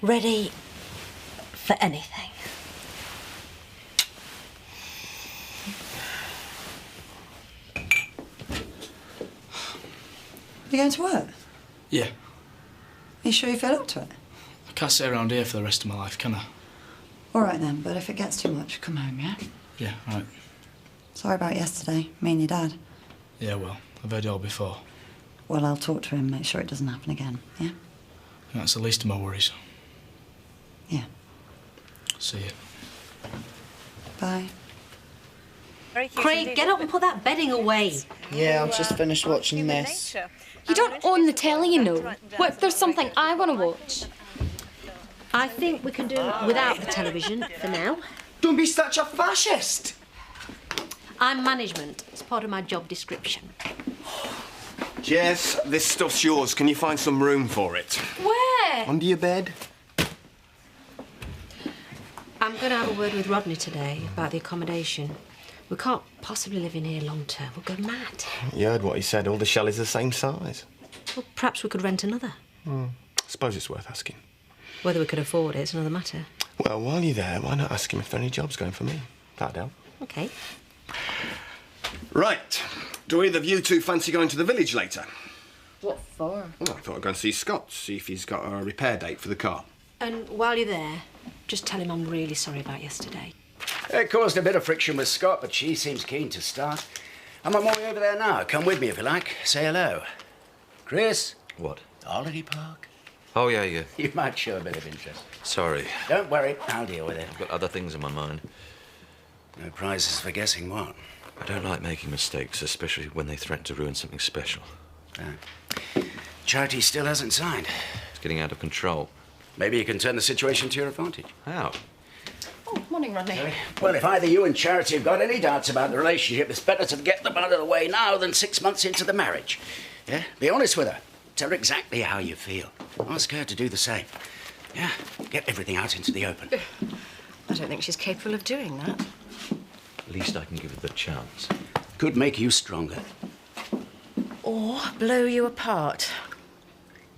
Ready for anything. You going to work? Yeah. Are you sure you feel up to it? I can't sit around here for the rest of my life, can I? All right then, but if it gets too much, come home, yeah? Yeah, right. Sorry about yesterday, me and your dad. Yeah, well, I've heard it all before. Well, I'll talk to him, make sure it doesn't happen again, yeah? That's the least of my worries. Yeah. See you. Bye. Craig, get up and put that bedding away. Yeah, I've just finished watching this. You don't own the telly, you know. What if there's something I want to watch? I think we can do without the television for now. Don't be such a fascist! I'm management. It's part of my job description. Jess, this stuff's yours. Can you find some room for it? Where? Under your bed? I'm going to have a word with Rodney today about the accommodation. We can't possibly live in here long term. We'll go mad. You heard what he said. All the Shelleys are the same size. Well, perhaps we could rent another. I suppose it's worth asking. Whether we could afford it's another matter. Well, while you're there, why not ask him if there are any jobs going for me? That'd help. OK. Right. Do either of you two fancy going to the village later? What for? Well, I thought I'd go and see Scott, see if he's got a repair date for the car. And while you're there, just tell him I'm really sorry about yesterday. It caused a bit of friction with Scott, but she seems keen to start. I'm on my way over there now. Come with me if you like. Say hello. Chris? What? Holiday Park? Oh, yeah. You might show a bit of interest. Sorry. Don't worry, I'll deal with it. I've got other things in my mind. No prizes for guessing what. I don't like making mistakes, especially when they threaten to ruin something special. Charity still hasn't signed. It's getting out of control. Maybe you can turn the situation to your advantage. How? Oh, morning, Rodney. Well, if either you and Charity have got any doubts about the relationship, it's better to get them out of the way now than 6 months into the marriage. Yeah? Be honest with her. Tell her exactly how you feel. Ask her to do the same. Yeah? Get everything out into the open. I don't think she's capable of doing that. At least I can give it the chance. Could make you stronger. Or blow you apart.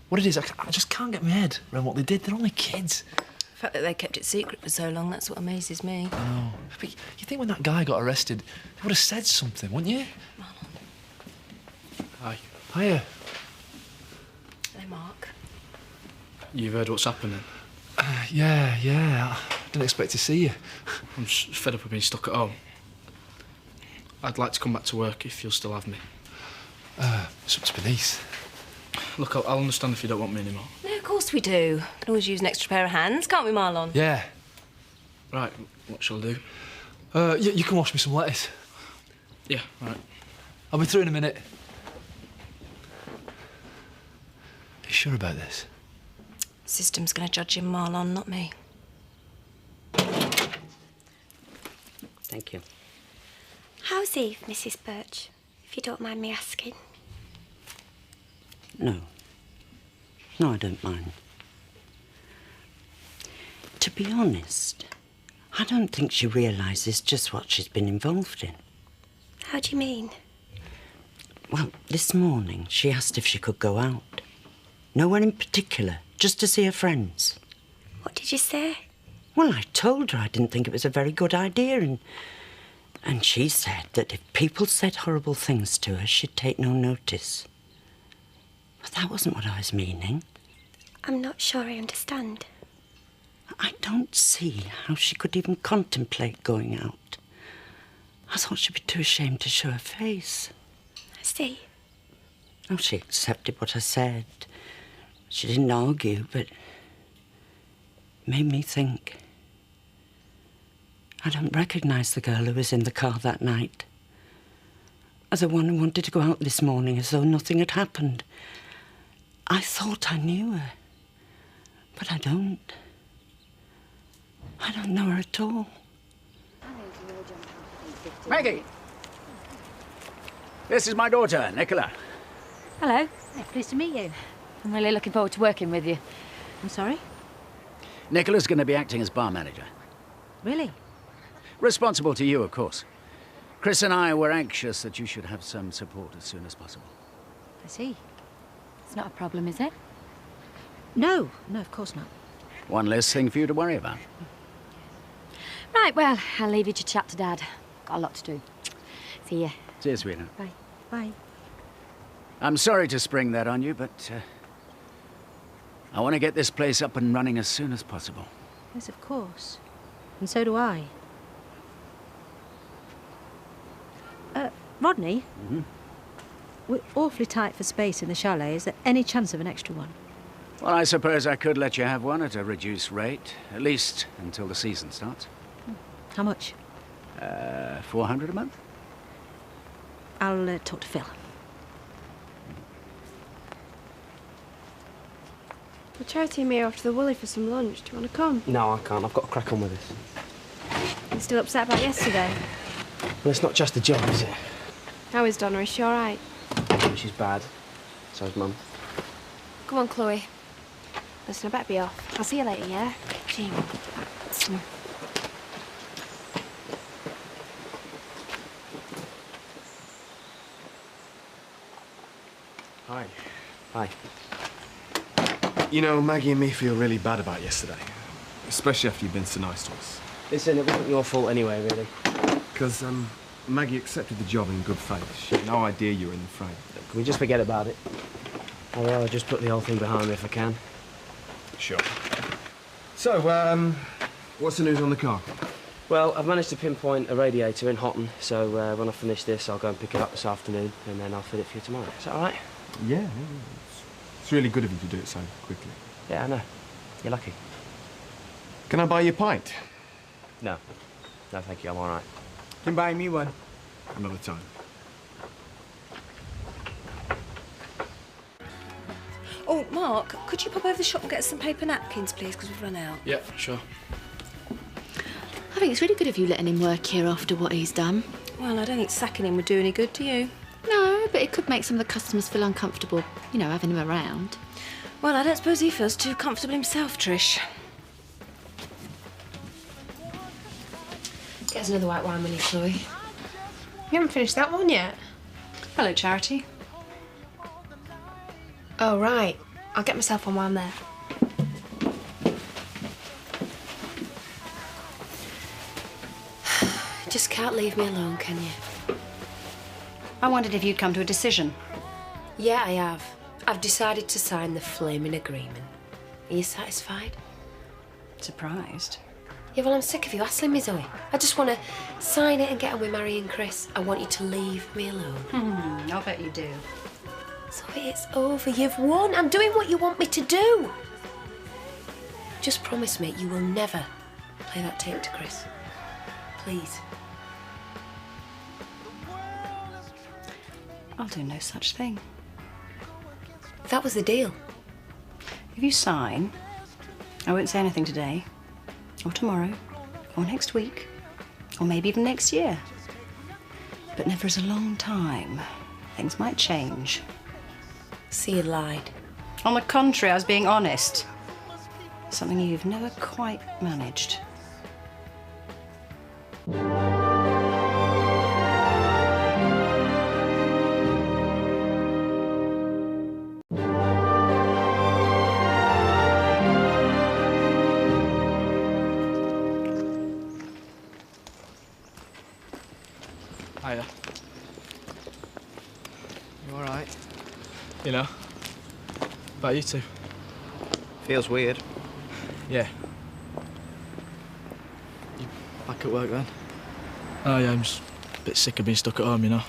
What it is, I just can't get my head around what they did. They're only kids. The fact that they kept it secret for so long, that's what amazes me. I know. But you think when that guy got arrested, they would have said something, wouldn't you? Hi. Hiya. Hello, Mark. You've heard what's happening? Yeah. I didn't expect to see you. I'm just fed up of being stuck at home. I'd like to come back to work if you'll still have me. It's up to Beneath. Look, I'll understand if you don't want me anymore. No, of course we do. Can always use an extra pair of hands, can't we, Marlon? Yeah. Right, what shall I do? You can wash me some lettuce. Yeah, right. I'll be through in a minute. Are you sure about this? System's going to judge him, Marlon, not me. Thank you. How's Eve, Mrs. Birch, if you don't mind me asking? No. No, I don't mind. To be honest, I don't think she realises just what she's been involved in. How do you mean? Well, this morning she asked if she could go out. Nowhere in particular, just to see her friends. What did you say? Well, I told her I didn't think it was a very good idea, and she said that if people said horrible things to her, she'd take no notice. But that wasn't what I was meaning. I'm not sure I understand. I don't see how she could even contemplate going out. I thought she'd be too ashamed to show her face. I see. Oh, she accepted what I said. She didn't argue, but it made me think. I don't recognise the girl who was in the car that night. As the one who wanted to go out this morning as though nothing had happened. I thought I knew her, but I don't. I don't know her at all. Maggie! This is my daughter, Nicola. Hello. Pleased to meet you. I'm really looking forward to working with you. I'm sorry? Nicola's going to be acting as bar manager. Really? Responsible to you, of course. Chris and I were anxious that you should have some support as soon as possible. I see. It's not a problem, is it? No, of course not. One less thing for you to worry about. Right, well, I'll leave you to chat to Dad. Got a lot to do. See ya. See you, sweetheart. Bye. Bye. I'm sorry to spring that on you, but I want to get this place up and running as soon as possible. Yes, of course. And so do I. Rodney? Mm-hmm. We're awfully tight for space in the chalet. Is there any chance of an extra one? Well, I suppose I could let you have one at a reduced rate, at least until the season starts. How much? 400 a month? I'll talk to Phil. Well, Charity and me are off to the Woolly for some lunch. Do you want to come? No, I can't. I've got to crack on with this. You still upset about yesterday? Well, it's not just a job, is it? How is Donna? Is she all right? She's bad. So's Mum. Come on, Chloe. Listen, I better be off. I'll see you later, yeah? Gee. Hi. Hi. You know, Maggie and me feel really bad about yesterday. Especially after you've been so nice to us. Listen, it wasn't your fault anyway, really. Because, Maggie accepted the job in good faith. She had no idea you were in the frame. Can we just forget about it? I'll just put the whole thing behind me if I can. Sure. So, what's the news on the car? Well, I've managed to pinpoint a radiator in Houghton, so when I finish this, I'll go and pick it up this afternoon, and then I'll fit it for you tomorrow. Is that all right? Yeah. It's really good of you to do it so quickly. Yeah, I know. You're lucky. Can I buy you a pint? No. No, thank you. I'm all right. You can buy me one. Another time. Oh, Mark, could you pop over the shop and get us some paper napkins, please, because we've run out? Yeah, sure. I think it's really good of you letting him work here after what he's done. Well, I don't think sacking him would do any good, do you? No, but it could make some of the customers feel uncomfortable, you know, having him around. Well, I don't suppose he feels too comfortable himself, Trish. Get us another white wine, will you, Chloe? You haven't finished that one yet. Hello, Charity. Oh, right. I'll get myself one while I'm there. You just can't leave me alone, can you? I wondered if you'd come to a decision. Yeah, I have. I've decided to sign the flaming agreement. Are you satisfied? Surprised. Yeah, well, I'm sick of you hassling me, Zoe. I just want to sign it and get on with marrying Chris. I want you to leave me alone. I'll bet you do. Zoe, it's over. You've won. I'm doing what you want me to do. Just promise me you will never play that tape to Chris. Please. I'll do no such thing. That was the deal. If you sign, I won't say anything today, or tomorrow, or next week, or maybe even next year. But never is a long time. Things might change. See, you lied. On the contrary, I was being honest. Something you've never quite managed. Hiya. You all right? You know, about you two. Feels weird. Yeah. You back at work then? Oh yeah, I'm just a bit sick of being stuck at home, you know.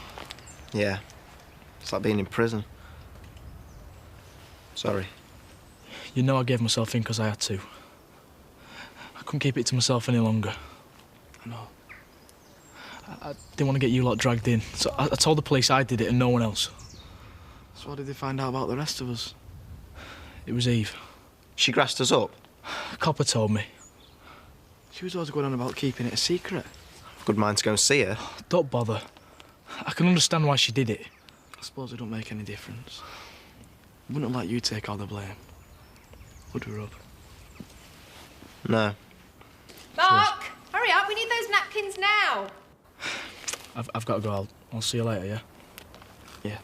Yeah. It's like being in prison. Sorry. You know I gave myself in because I had to. I couldn't keep it to myself any longer. I know. I didn't want to get you lot dragged in, so I told the police I did it and no one else. So how did they find out about the rest of us? It was Eve. She grassed us up. Copper told me. She was always going on about keeping it a secret. Good mind to go and see her. Don't bother. I can understand why she did it. I suppose it don't make any difference. We wouldn't let you take all the blame. Would we, Rob? No. Mark! Hurry up, we need those napkins now. I've got to go. I'll see you later, yeah? Yeah.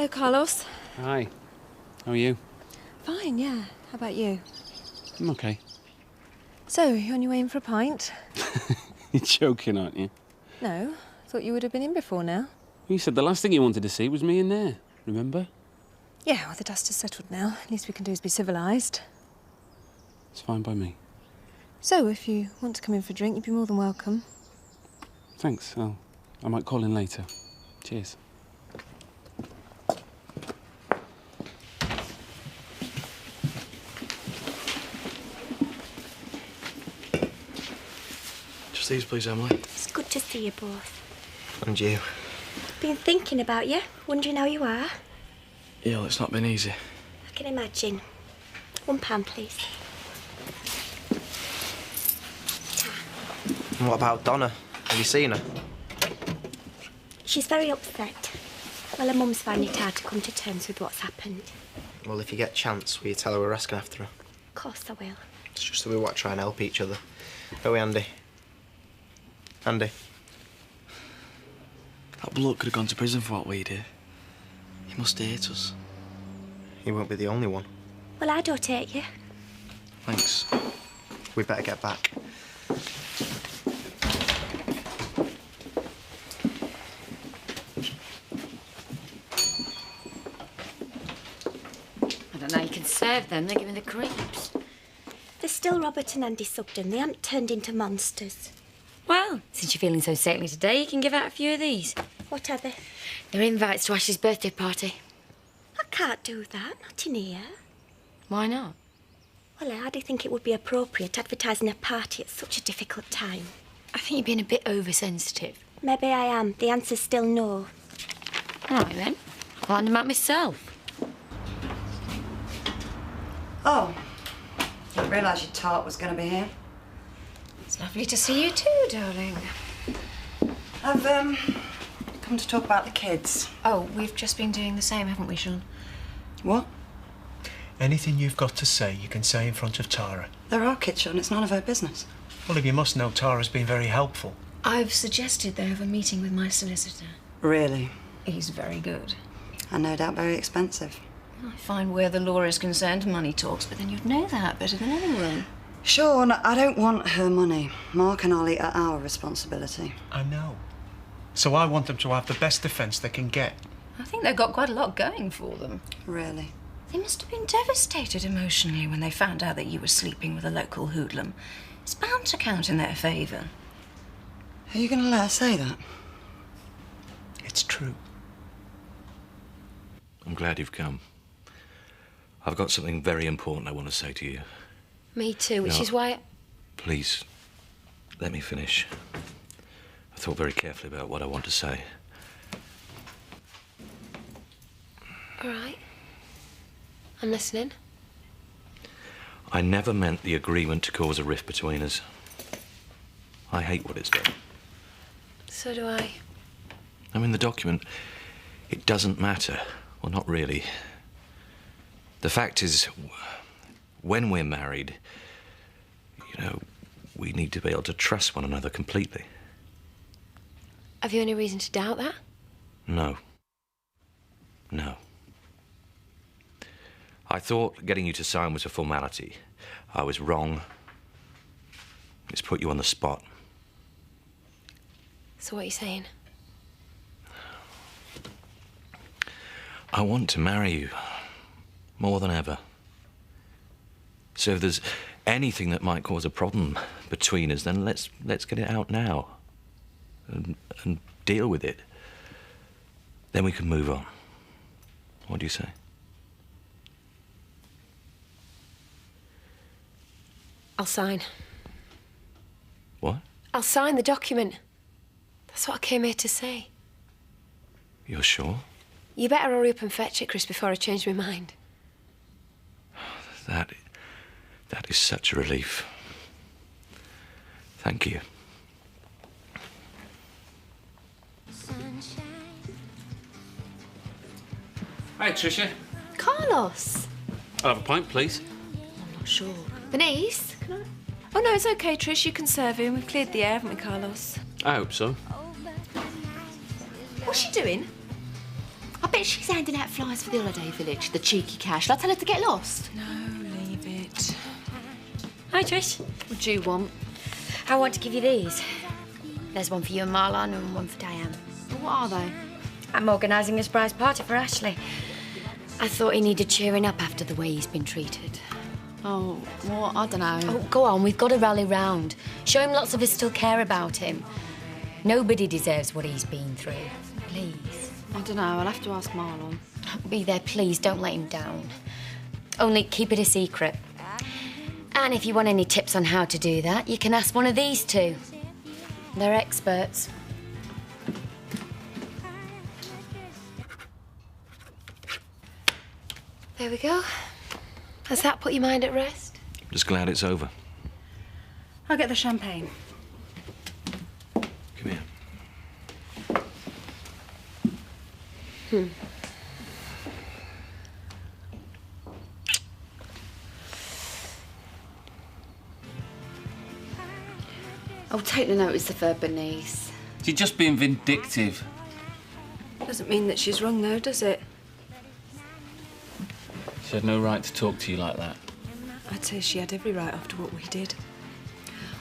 Hello, Carlos. Hi. How are you? Fine, yeah. How about you? I'm okay. So, you on your way in for a pint? You're joking, aren't you? No. Thought you would have been in before now. You said the last thing you wanted to see was me in there, remember? Yeah, well, the dust has settled now. Least we can do is be civilised. It's fine by me. So, if you want to come in for a drink, you'd be more than welcome. Thanks. I might call in later. Cheers. Just these, please, Emily. It's good to see you both. And you. Been thinking about you, wondering how you are. Yeah, well, it's not been easy. I can imagine. £1, please. And what about Donna? Have you seen her? She's very upset. Well, her mum's finding it hard to come to terms with what's happened. Well, if you get a chance, will you tell her we're asking after her? Of course I will. It's just that we want to try and help each other. Are we, Andy? Andy? That bloke could have gone to prison for what we did. He must hate us. He won't be the only one. Well, I don't hate you. Thanks. We'd better get back. I don't know how you can serve them. They're giving the creeps. They're still Robert and Andy Sugden. They haven't turned into monsters. Well, since you're feeling so saintly today, you can give out a few of these. What are they? They're invites to Ash's birthday party. I can't do that. Not in here. Why not? Well, I hardly think it would be appropriate advertising a party at such a difficult time. I think you're being a bit oversensitive. Maybe I am. The answer's still no. All right, then. I'll hand them out myself. Oh, didn't realise your tart was going to be here. It's lovely to see you too, darling. I've, come to talk about the kids. Oh, we've just been doing the same, haven't we, Sean? What? Anything you've got to say, you can say in front of Tara. There are kids, Sean. It's none of her business. Well, if you must know, Tara's been very helpful. I've suggested they have a meeting with my solicitor. Really? He's very good. And no doubt very expensive. I find where the law is concerned, money talks, but then you'd know that better than anyone. Sean, I don't want her money. Mark and Ollie are our responsibility. I know. So I want them to have the best defence they can get. I think they've got quite a lot going for them. Really? They must have been devastated emotionally when they found out that you were sleeping with a local hoodlum. It's bound to count in their favour. Are you going to let her say that? It's true. I'm glad you've come. I've got something very important I want to say to you. Me too, which No. is why... Please, let me finish. I thought very carefully about what I want to say. All right. I'm listening. I never meant the agreement to cause a rift between us. I hate what it's done. So do I. I mean, the document, it doesn't matter. Well, not really. The fact is, when we're married, you know, we need to be able to trust one another completely. Have you any reason to doubt that? No. No. I thought getting you to sign was a formality. I was wrong. It's put you on the spot. So what are you saying? I want to marry you more than ever. So if there's anything that might cause a problem between us, then let's get it out now and deal with it. Then we can move on. What do you say? I'll sign. What? I'll sign the document. That's what I came here to say. You're sure? You better hurry up and fetch it, Chris, before I change my mind. That is such a relief. Thank you. Hi, Tricia. Carlos! I'll have a pint, please. I'm not sure. Bernice, can I? Oh, no, it's OK, Trish. You can serve him. We've cleared the air, haven't we, Carlos? I hope so. What's she doing? I bet she's handing out flyers for the holiday village, the cheeky cow. Shall I tell her to get lost? No, leave it. Hi, Trish. What do you want? I want to give you these. There's one for you and Marlon and one for Diane. What are they? I'm organising a surprise party for Ashley. I thought he needed cheering up after the way he's been treated. Oh, well, I don't know. Oh, go on, we've got to rally round. Show him lots of us still care about him. Nobody deserves what he's been through. Please. I don't know, I'll have to ask Marlon. Be there, please, don't let him down. Only keep it a secret. And if you want any tips on how to do that, you can ask one of these two. They're experts. There we go. Has that put your mind at rest? Just glad it's over. I'll get the champagne. Come here. Oh, take the notice of her, Bernice. She's just being vindictive. Doesn't mean that she's wrong, though, does it? She had no right to talk to you like that. I'd say she had every right after what we did.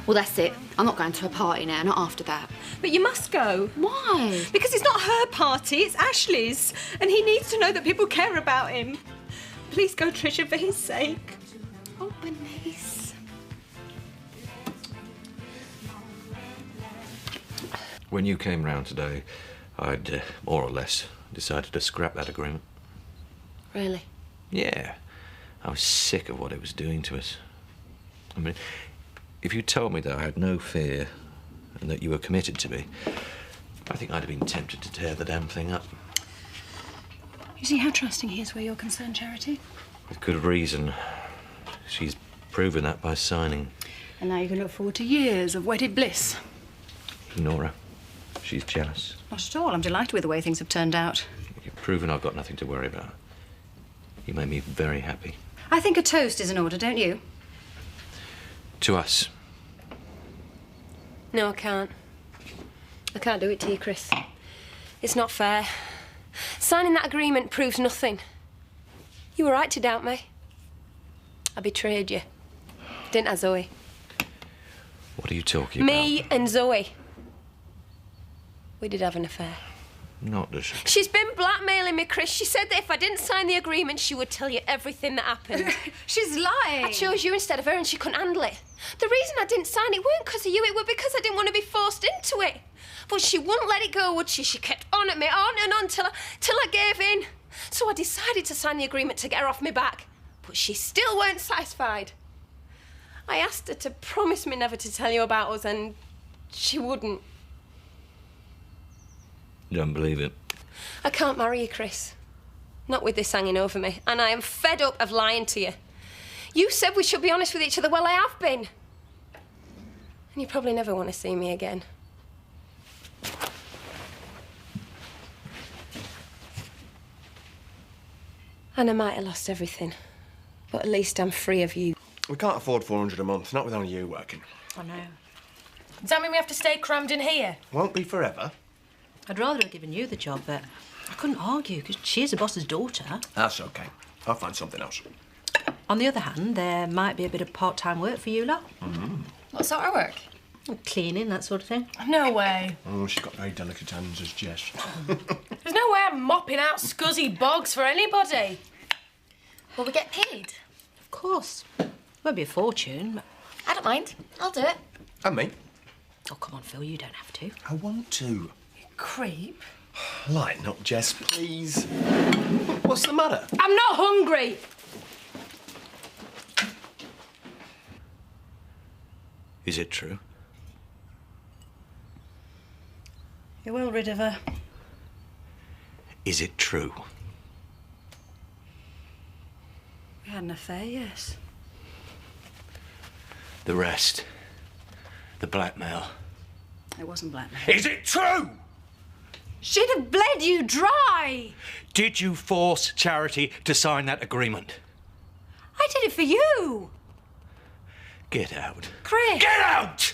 Well, that's it. I'm not going to a party now, not after that. But you must go. Why? Because it's not her party, it's Ashley's. And he needs to know that people care about him. Please go, Tricia, for his sake. Oh, Bernice. When you came round today, I'd more or less decided to scrap that agreement. Really? Yeah. I was sick of what it was doing to us. I mean, if you told me that I had no fear and that you were committed to me, I think I'd have been tempted to tear the damn thing up. You see how trusting he is where you're concerned, Charity? With good reason. She's proven that by signing. And now you can look forward to years of wedded bliss. Nora, she's jealous. Not at all. I'm delighted with the way things have turned out. You've proven I've got nothing to worry about. You make me very happy. I think a toast is in order, don't you? To us. No, I can't. I can't do it to you, Chris. It's not fair. Signing that agreement proves nothing. You were right to doubt me. I betrayed you. Didn't I, Zoe? What are you talking about? Me and Zoe. We did have an affair. Not does she? She's been blackmailing me, Chris. She said that if I didn't sign the agreement, she would tell you everything that happened. She's lying. I chose you instead of her and she couldn't handle it. The reason I didn't sign it weren't because of you, it was because I didn't want to be forced into it. But she wouldn't let it go, would she? She kept on at me, on and on, till I gave in. So I decided to sign the agreement to get her off my back. But she still weren't satisfied. I asked her to promise me never to tell you about us, and she wouldn't. Don't believe it. I can't marry you, Chris. Not with this hanging over me. And I am fed up of lying to you. You said we should be honest with each other. Well, I have been. And you probably never want to see me again. And I might have lost everything. But at least I'm free of you. We can't afford 400 a month, not with only you working. I know. Does that mean we have to stay crammed in here? Won't be forever. I'd rather have given you the job, but I couldn't argue because she is a boss's daughter. That's okay. I'll find something else. On the other hand, there might be a bit of part-time work for you lot. What sort of work? Cleaning, that sort of thing. No way. Oh, she's got very delicate hands, as Jess. There's no way I'm mopping out scuzzy bogs for anybody. Will we get paid? Of course. Won't be a fortune, but... I don't mind. I'll do it. And me. Oh, come on, Phil, you don't have to. I want to. Creep. Lighten up, Jess, please. What's the matter? I'm not hungry. Is it true? You're well rid of her. Is it true? We had an affair, yes. The rest. The blackmail. It wasn't blackmail. Is it true? She'd have bled you dry. Did you force Charity to sign that agreement? I did it for you. Get out. Chris. Get out!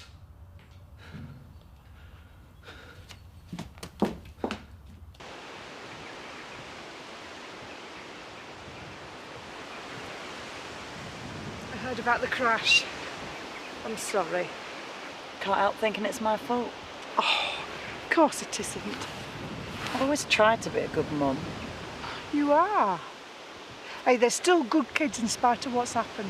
about the crash. I'm sorry. Can't help thinking it's my fault. Oh, of course it isn't. I've always tried to be a good mum. You are. Hey, they're still good kids in spite of what's happened.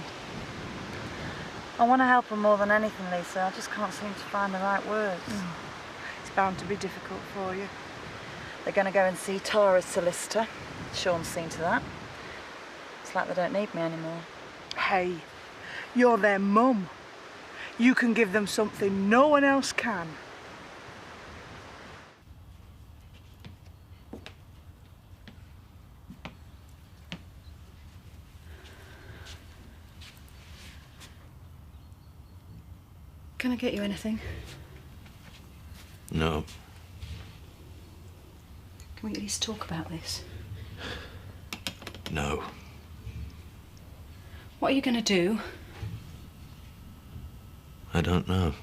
I want to help them more than anything, Lisa. I just can't seem to find the right words. It's bound to be difficult for you. They're going to go and see Tara's solicitor. Sean's seen to that. It's like they don't need me anymore. Hey, you're their mum. You can give them something no one else can. Can I get you anything? No. Can we at least talk about this? No. What are you going to do? I don't know.